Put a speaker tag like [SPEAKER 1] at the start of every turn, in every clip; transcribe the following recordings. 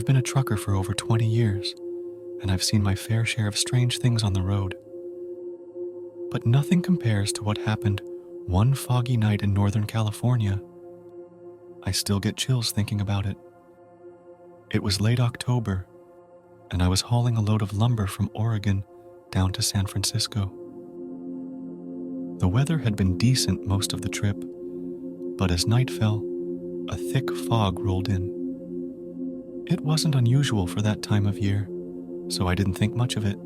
[SPEAKER 1] I've been a trucker for over 20 years, and I've seen my fair share of strange things on the road. But nothing compares to what happened one foggy night in Northern California. I still get chills thinking about it. It was late October, and I was hauling a load of lumber from Oregon down to San Francisco. The weather had been decent most of the trip, but as night fell, a thick fog rolled in. It wasn't unusual for that time of year, so I didn't think much of it.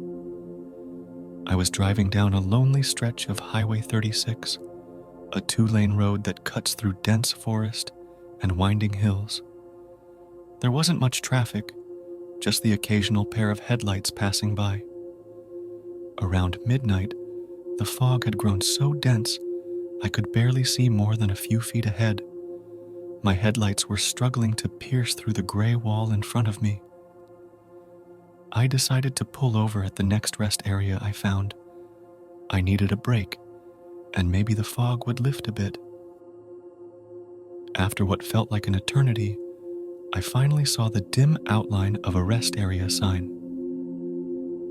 [SPEAKER 1] I was driving down a lonely stretch of Highway 36, a two-lane road that cuts through dense forest and winding hills. There wasn't much traffic, just the occasional pair of headlights passing by. Around midnight, the fog had grown so dense I could barely see more than a few feet ahead. My headlights were struggling to pierce through the gray wall in front of me. I decided to pull over at the next rest area I found. I needed a break, and maybe the fog would lift a bit. After what felt like an eternity, I finally saw the dim outline of a rest area sign.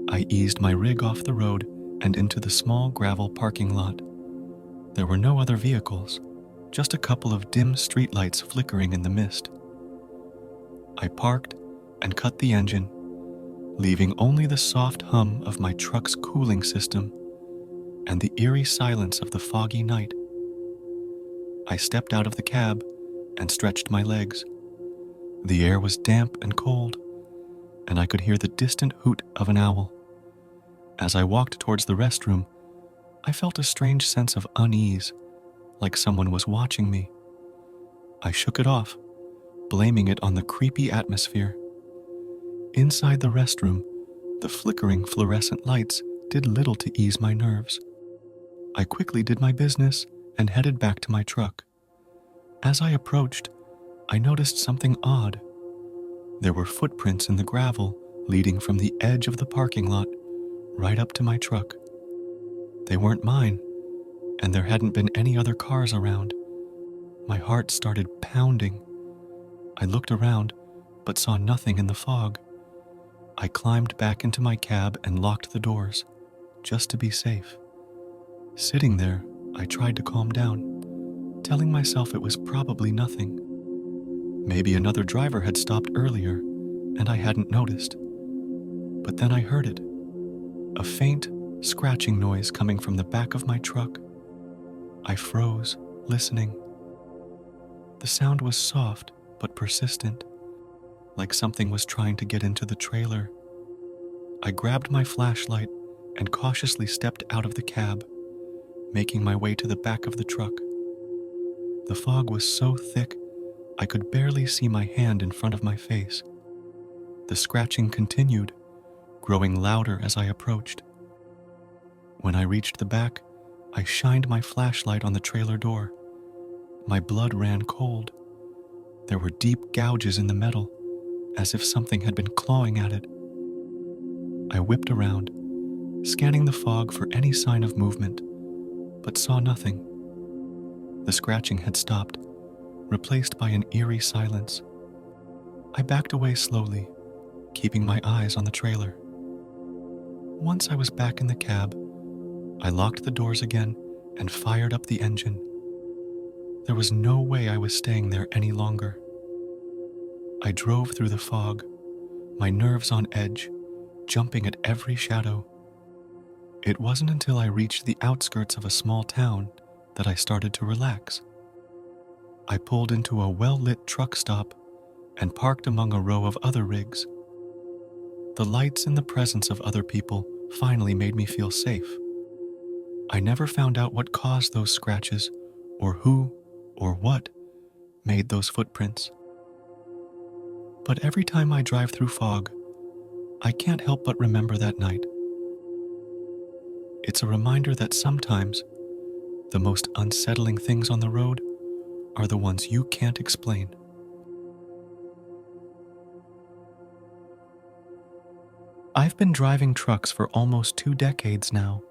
[SPEAKER 1] I eased my rig off the road and into the small gravel parking lot. There were no other vehicles, just a couple of dim streetlights flickering in the mist. I parked and cut the engine, leaving only the soft hum of my truck's cooling system and the eerie silence of the foggy night. I stepped out of the cab and stretched my legs. The air was damp and cold, and I could hear the distant hoot of an owl. As I walked towards the restroom, I felt a strange sense of unease, like someone was watching me. I shook it off, blaming it on the creepy atmosphere. Inside the restroom, the flickering fluorescent lights did little to ease my nerves. I quickly did my business and headed back to my truck. As I approached, I noticed something odd. There were footprints in the gravel leading from the edge of the parking lot right up to my truck. They weren't mine, and there hadn't been any other cars around. My heart started pounding. I looked around, but saw nothing in the fog. I climbed back into my cab and locked the doors, just to be safe. Sitting there, I tried to calm down, telling myself it was probably nothing. Maybe another driver had stopped earlier, and I hadn't noticed. But then I heard it. A faint, scratching noise coming from the back of my truck. I froze, listening. The sound was soft but persistent, like something was trying to get into the trailer. I grabbed my flashlight and cautiously stepped out of the cab, making my way to the back of the truck. The fog was so thick, I could barely see my hand in front of my face. The scratching continued, growing louder as I approached. When I reached the back, I shined my flashlight on the trailer door. My blood ran cold. There were deep gouges in the metal, as if something had been clawing at it. I whipped around, scanning the fog for any sign of movement, but saw nothing. The scratching had stopped, replaced by an eerie silence. I backed away slowly, keeping my eyes on the trailer. Once I was back in the cab, I locked the doors again and fired up the engine. There was no way I was staying there any longer. I drove through the fog, my nerves on edge, jumping at every shadow. It wasn't until I reached the outskirts of a small town that I started to relax. I pulled into a well-lit truck stop and parked among a row of other rigs. The lights and the presence of other people finally made me feel safe. I never found out what caused those scratches, or who, or what, made those footprints. But every time I drive through fog, I can't help but remember that night. It's a reminder that sometimes the most unsettling things on the road are the ones you can't explain. I've been driving trucks for almost 2 decades now,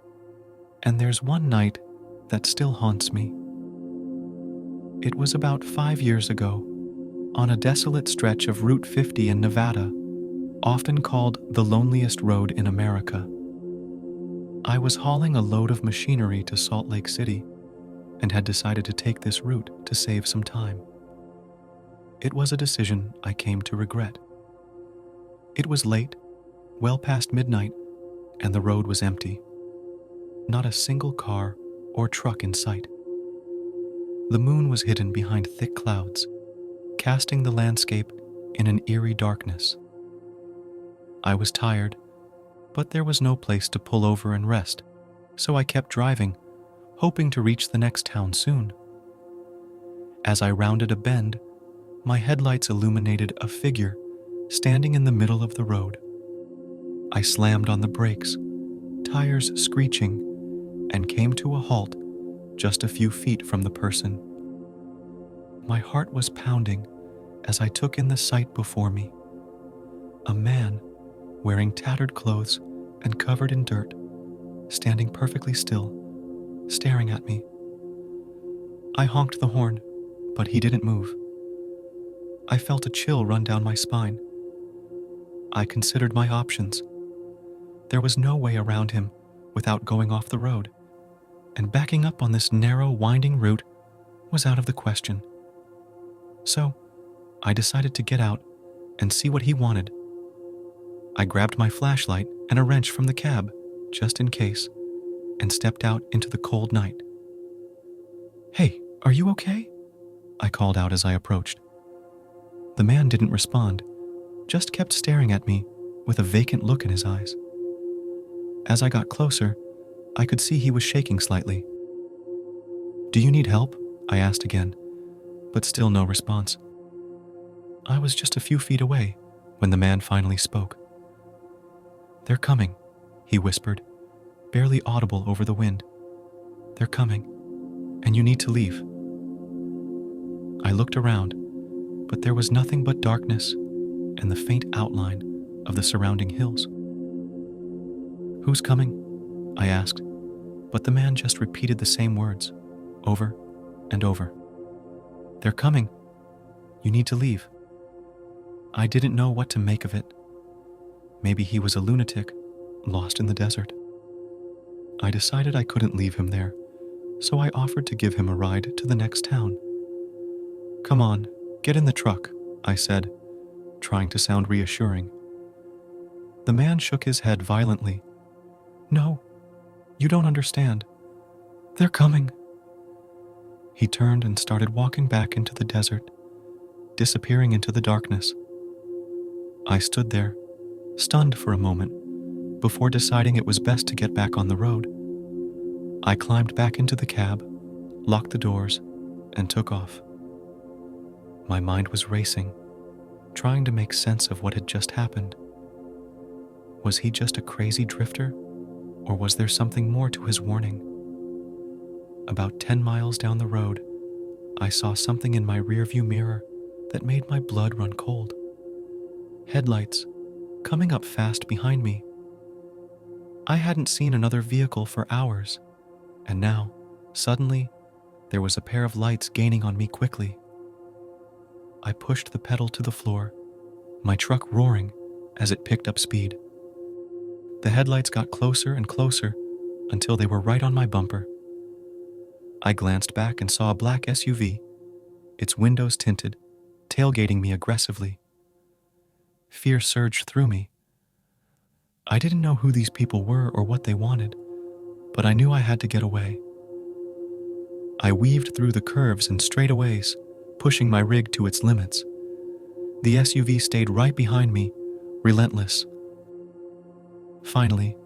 [SPEAKER 1] and there's one night that still haunts me. It was about 5 years ago, on a desolate stretch of Route 50 in Nevada, often called the loneliest road in America. I was hauling a load of machinery to Salt Lake City and had decided to take this route to save some time. It was a decision I came to regret. It was late, well past midnight, and the road was empty. Not a single car or truck in sight. The moon was hidden behind thick clouds, casting the landscape in an eerie darkness. I was tired, but there was no place to pull over and rest, so I kept driving, hoping to reach the next town soon. As I rounded a bend, my headlights illuminated a figure standing in the middle of the road. I slammed on the brakes, tires screeching, and came to a halt just a few feet from the person. My heart was pounding as I took in the sight before me. A man, wearing tattered clothes and covered in dirt, standing perfectly still, staring at me. I honked the horn, but he didn't move. I felt a chill run down my spine. I considered my options. There was no way around him without going off the road, and backing up on this narrow, winding route was out of the question. So, I decided to get out and see what he wanted. I grabbed my flashlight and a wrench from the cab, just in case, and stepped out into the cold night. "Hey, are you okay?" I called out as I approached. The man didn't respond, just kept staring at me with a vacant look in his eyes. As I got closer, I could see he was shaking slightly. "Do you need help?" I asked again, but still no response. I was just a few feet away when the man finally spoke. "They're coming," he whispered, barely audible over the wind. "They're coming, and you need to leave." I looked around, but there was nothing but darkness and the faint outline of the surrounding hills. "Who's coming?" I asked, but the man just repeated the same words, over and over. "They're coming. You need to leave." I didn't know what to make of it. Maybe he was a lunatic, lost in the desert. I decided I couldn't leave him there, so I offered to give him a ride to the next town. "Come on, get in the truck," I said, trying to sound reassuring. The man shook his head violently. "No, you don't understand. They're coming." He turned and started walking back into the desert, disappearing into the darkness. I stood there, stunned for a moment, before deciding it was best to get back on the road. I climbed back into the cab, locked the doors, and took off. My mind was racing, trying to make sense of what had just happened. Was he just a crazy drifter, or was there something more to his warning? About 10 miles down the road, I saw something in my rearview mirror that made my blood run cold. Headlights, coming up fast behind me. I hadn't seen another vehicle for hours, and now, suddenly, there was a pair of lights gaining on me quickly. I pushed the pedal to the floor, my truck roaring as it picked up speed. The headlights got closer and closer until they were right on my bumper. I glanced back and saw a black SUV, its windows tinted, tailgating me aggressively. Fear surged through me. I didn't know who these people were or what they wanted, but I knew I had to get away. I weaved through the curves and straightaways, pushing my rig to its limits. The SUV stayed right behind me, relentless. Finally,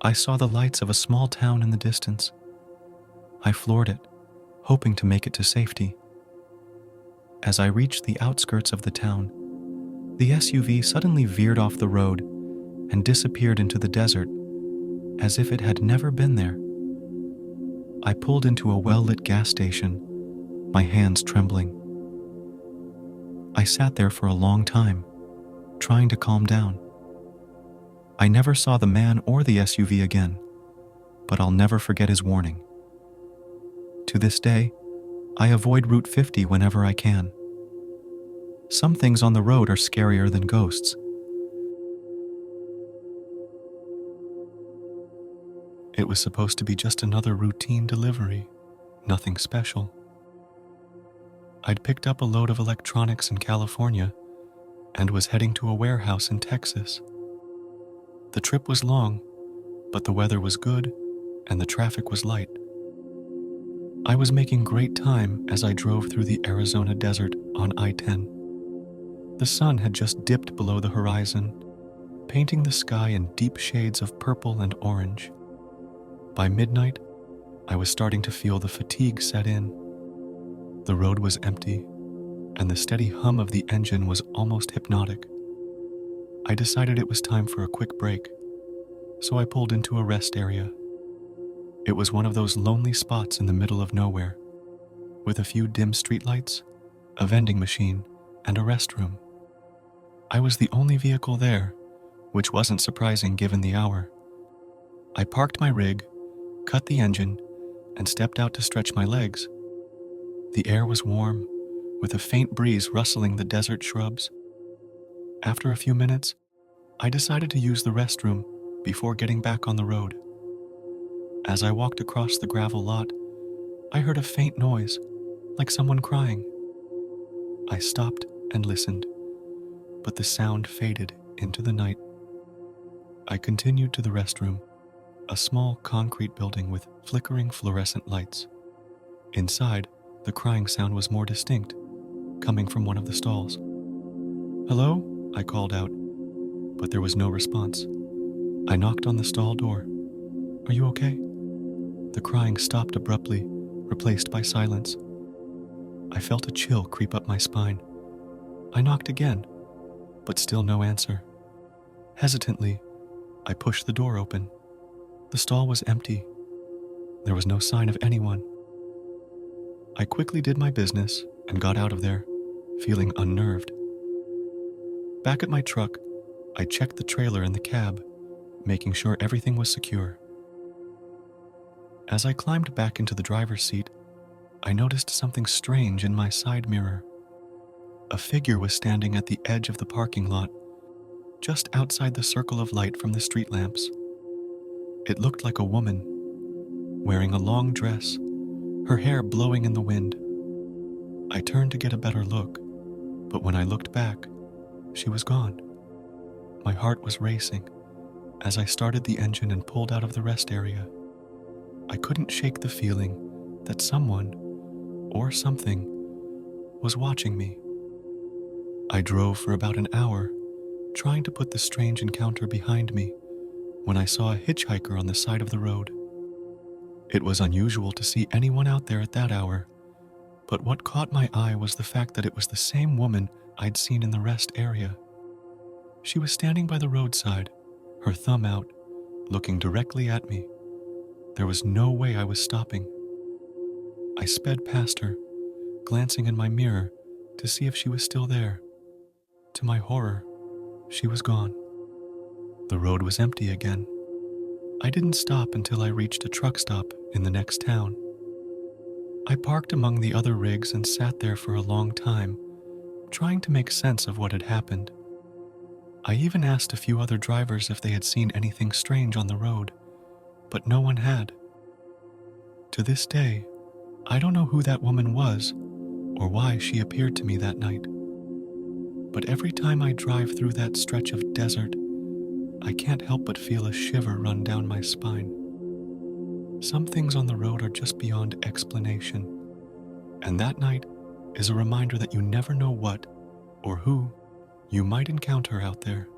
[SPEAKER 1] I saw the lights of a small town in the distance. I floored it, hoping to make it to safety. As I reached the outskirts of the town, the SUV suddenly veered off the road and disappeared into the desert, as if it had never been there. I pulled into a well-lit gas station, my hands trembling. I sat there for a long time, trying to calm down. I never saw the man or the SUV again, but I'll never forget his warning. To this day, I avoid Route 50 whenever I can. Some things on the road are scarier than ghosts. It was supposed to be just another routine delivery, nothing special. I'd picked up a load of electronics in California and was heading to a warehouse in Texas. The trip was long, but the weather was good and the traffic was light. I was making great time as I drove through the Arizona desert on I-10. The sun had just dipped below the horizon, painting the sky in deep shades of purple and orange. By midnight, I was starting to feel the fatigue set in. The road was empty, and the steady hum of the engine was almost hypnotic. I decided it was time for a quick break, so I pulled into a rest area. It was one of those lonely spots in the middle of nowhere, with a few dim streetlights, a vending machine, and a restroom. I was the only vehicle there, which wasn't surprising given the hour. I parked my rig, cut the engine, and stepped out to stretch my legs. The air was warm, with a faint breeze rustling the desert shrubs. After a few minutes, I decided to use the restroom before getting back on the road. As I walked across the gravel lot, I heard a faint noise, like someone crying. I stopped and listened, but the sound faded into the night. I continued to the restroom, a small concrete building with flickering fluorescent lights. Inside, the crying sound was more distinct, coming from one of the stalls. "Hello?" I called out, but there was no response. I knocked on the stall door. "Are you okay?" The crying stopped abruptly, replaced by silence. I felt a chill creep up my spine. I knocked again, but still no answer. Hesitantly, I pushed the door open. The stall was empty. There was no sign of anyone. I quickly did my business and got out of there, feeling unnerved. Back at my truck, I checked the trailer and the cab, making sure everything was secure. As I climbed back into the driver's seat, I noticed something strange in my side mirror. A figure was standing at the edge of the parking lot, just outside the circle of light from the street lamps. It looked like a woman, wearing a long dress, her hair blowing in the wind. I turned to get a better look, but when I looked back, she was gone. My heart was racing as I started the engine and pulled out of the rest area. I couldn't shake the feeling that someone, or something, was watching me. I drove for about an hour, trying to put the strange encounter behind me, when I saw a hitchhiker on the side of the road. It was unusual to see anyone out there at that hour, but what caught my eye was the fact that it was the same woman I'd seen in the rest area. She was standing by the roadside, her thumb out, looking directly at me. There was no way I was stopping. I sped past her, glancing in my mirror to see if she was still there. To my horror, she was gone. The road was empty again. I didn't stop until I reached a truck stop in the next town. I parked among the other rigs and sat there for a long time, trying to make sense of what had happened. I even asked a few other drivers if they had seen anything strange on the road, but no one had. To this day, I don't know who that woman was or why she appeared to me that night. But every time I drive through that stretch of desert, I can't help but feel a shiver run down my spine. Some things on the road are just beyond explanation, and that night is a reminder that you never know what or who you might encounter out there.